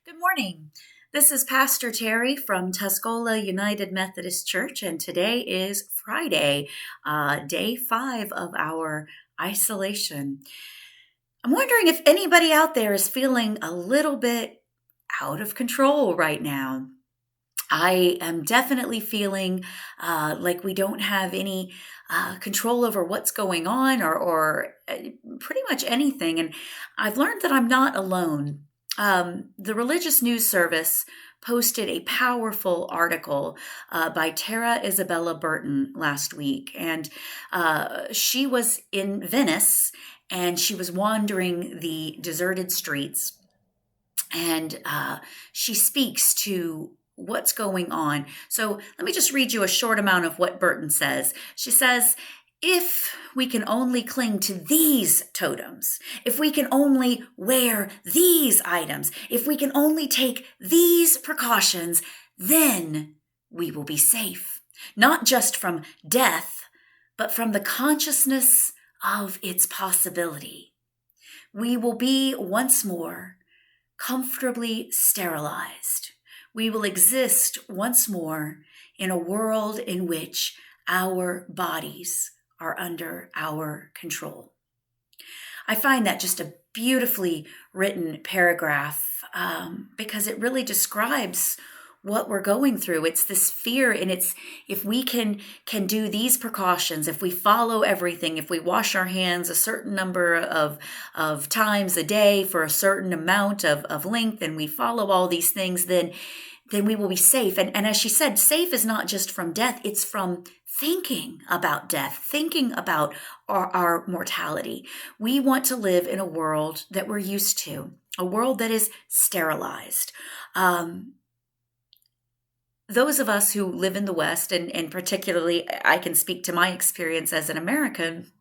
Good morning. This is Pastor Terry from Tuscola United Methodist Church, and today is Friday, day 5 of our isolation. I'm wondering if anybody out there is feeling a little bit out of control right now. I am definitely feeling like we don't have any control over what's going on or pretty much anything. And I've learned that I'm not alone. The Religious News Service posted a powerful article by Tara Isabella Burton last week. And she was in Venice and she was wandering the deserted streets. And she speaks to what's going on. So let me just read you a short amount of what Burton says. She says, if we can only cling to these totems, if we can only wear these items, if we can only take these precautions, then we will be safe. Not just from death, but from the consciousness of its possibility. We will be once more comfortably sterilized. We will exist once more in a world in which our bodies are under our control. I find that just a beautifully written paragraph because it really describes what we're going through. It's this fear, and it's if we can do these precautions, if we follow everything, if we wash our hands a certain number of times a day for a certain amount of length, and we follow all these things, then we will be safe. And as she said, safe is not just from death, it's from thinking about death, thinking about our mortality. We want to live in a world that we're used to, a world that is sterilized. Those of us who live in the West, and particularly I can speak to my experience as an American,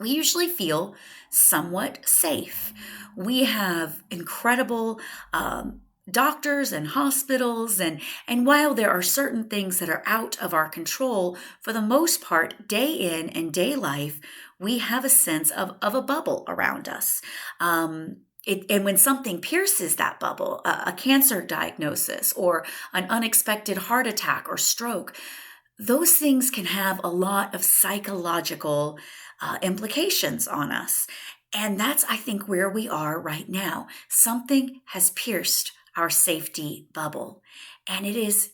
we usually feel somewhat safe. We have incredible doctors and hospitals, and while there are certain things that are out of our control, for the most part, day in and day life, we have a sense of a bubble around us. And when something pierces that bubble, a cancer diagnosis or an unexpected heart attack or stroke, those things can have a lot of psychological implications on us. And that's, I think, where we are right now. Something has pierced our safety bubble, and it is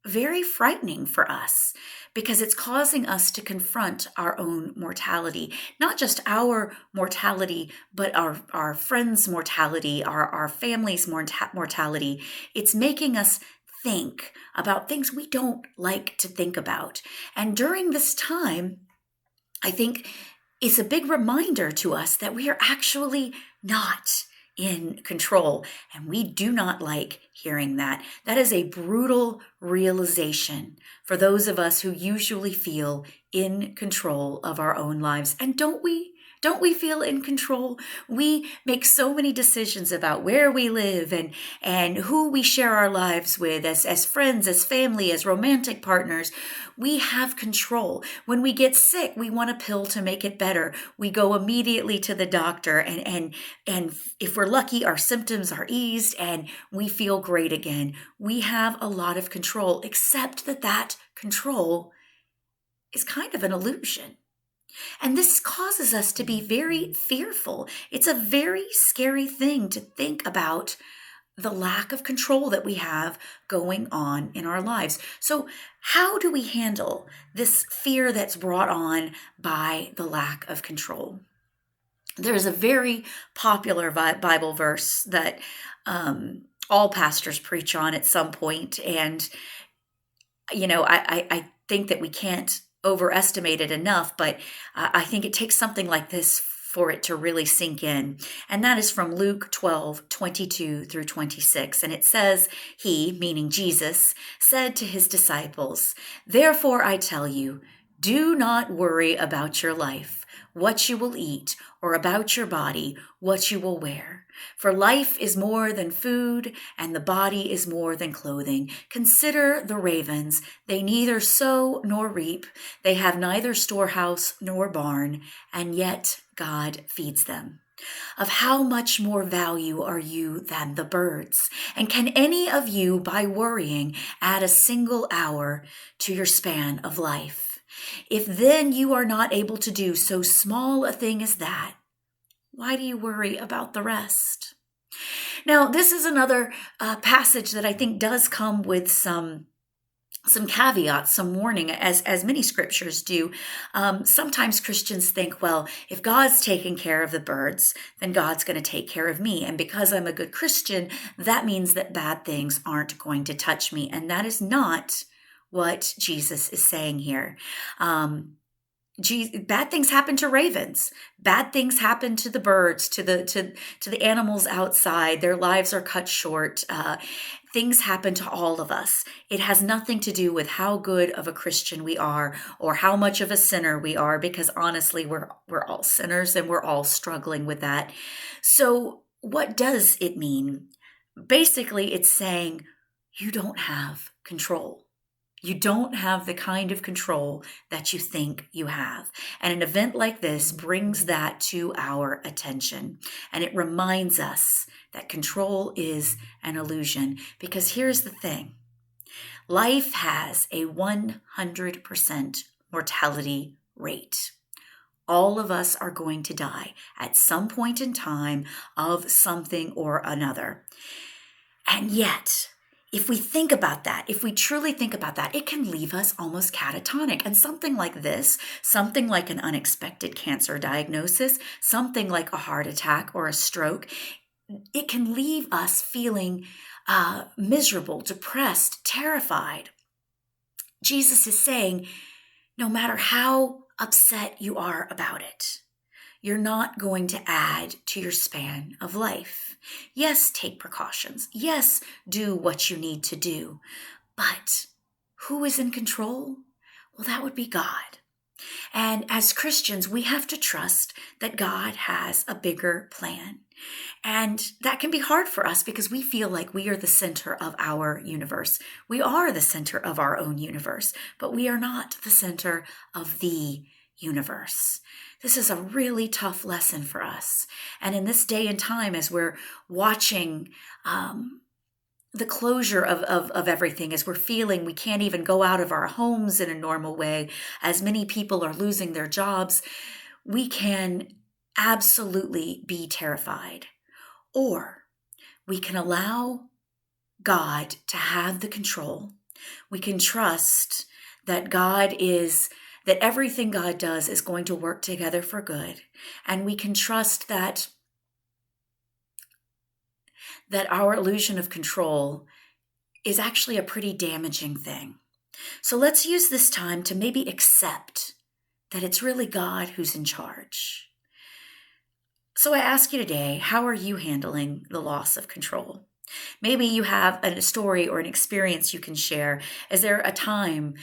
very frightening for us because it's causing us to confront our own mortality, not just our mortality, but our friends' mortality, our family's mortality. It's making us think about things we don't like to think about. And during this time, I think it's a big reminder to us that we are actually not in control. And we do not like hearing that. That is a brutal realization for those of us who usually feel in control of our own lives. And don't we? Don't we feel in control? We make so many decisions about where we live and who we share our lives with as friends, as family, as romantic partners. We have control. When we get sick, we want a pill to make it better. We go immediately to the doctor, and if we're lucky, our symptoms are eased and we feel great again. We have a lot of control, except that control is kind of an illusion. And this causes us to be very fearful. It's a very scary thing to think about the lack of control that we have going on in our lives. So, how do we handle this fear that's brought on by the lack of control? There's a very popular Bible verse that all pastors preach on at some point. And, I think that we can't overestimate it enough, but I think it takes something like this for it to really sink in. And that is from Luke 12:22 through 26. And it says, he, meaning Jesus, said to his disciples, therefore I tell you, do not worry about your life, what you will eat, or about your body, what you will wear. For life is more than food, and the body is more than clothing. Consider the ravens. They neither sow nor reap. They have neither storehouse nor barn, and yet God feeds them. Of how much more value are you than the birds? And can any of you, by worrying, add a single hour to your span of life? If then you are not able to do so small a thing as that, why do you worry about the rest? Now, this is another passage that I think does come with some caveats, some warning, as many scriptures do. Sometimes Christians think, well, if God's taking care of the birds, then God's going to take care of me. And because I'm a good Christian, that means that bad things aren't going to touch me. And that is not what Jesus is saying here. Bad things happen to ravens. Bad things happen to the birds, to the animals outside. Their lives are cut short. Things happen to all of us. It has nothing to do with how good of a Christian we are or how much of a sinner we are, because honestly, we're all sinners and we're all struggling with that. So what does it mean? Basically, it's saying you don't have control. You don't have the kind of control that you think you have. And an event like this brings that to our attention. And it reminds us that control is an illusion. Because here's the thing. Life has a 100% mortality rate. All of us are going to die at some point in time of something or another. And yet, if we think about that, if we truly think about that, it can leave us almost catatonic. And something like this, something like an unexpected cancer diagnosis, something like a heart attack or a stroke, it can leave us feeling miserable, depressed, terrified. Jesus is saying, no matter how upset you are about it, you're not going to add to your span of life. Yes, take precautions. Yes, do what you need to do. But who is in control? Well, that would be God. And as Christians, we have to trust that God has a bigger plan. And that can be hard for us because we feel like we are the center of our universe. We are the center of our own universe, but we are not the center of the universe. This is a really tough lesson for us. And in this day and time, as we're watching the closure of everything, as we're feeling we can't even go out of our homes in a normal way, as many people are losing their jobs, we can absolutely be terrified. Or we can allow God to have the control. We can trust that that everything God does is going to work together for good. And we can trust that our illusion of control is actually a pretty damaging thing. So let's use this time to maybe accept that it's really God who's in charge. So I ask you today, how are you handling the loss of control? Maybe you have a story or an experience you can share. Is there a time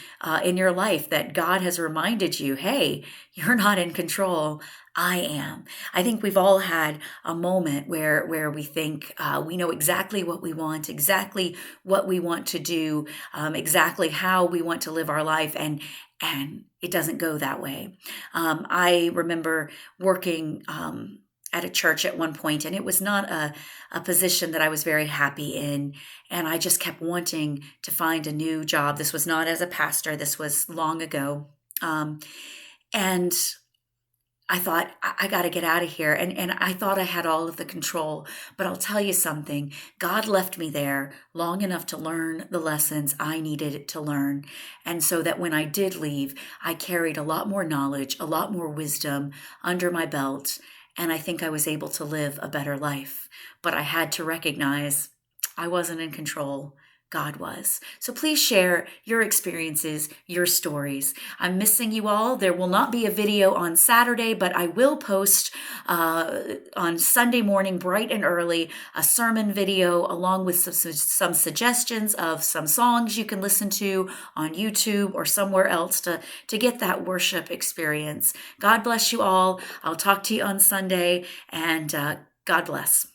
in your life that God has reminded you, hey, you're not in control, I am? I think we've all had a moment where we think we know exactly what we want, exactly what we want to do, exactly how we want to live our life, and it doesn't go that way. I remember working at a church at one point, and it was not a position that I was very happy in. And I just kept wanting to find a new job. This was not as a pastor. This was long ago. And I thought, I got to get out of here. And I thought I had all of the control. But I'll tell you something. God left me there long enough to learn the lessons I needed to learn. And so that when I did leave, I carried a lot more knowledge, a lot more wisdom under my belt. And I think I was able to live a better life. But I had to recognize I wasn't in control. God was. So please share your experiences, your stories. I'm missing you all. There will not be a video on Saturday, but I will post on Sunday morning, bright and early, a sermon video along with some suggestions of some songs you can listen to on YouTube or somewhere else to get that worship experience. God bless you all. I'll talk to you on Sunday, and God bless.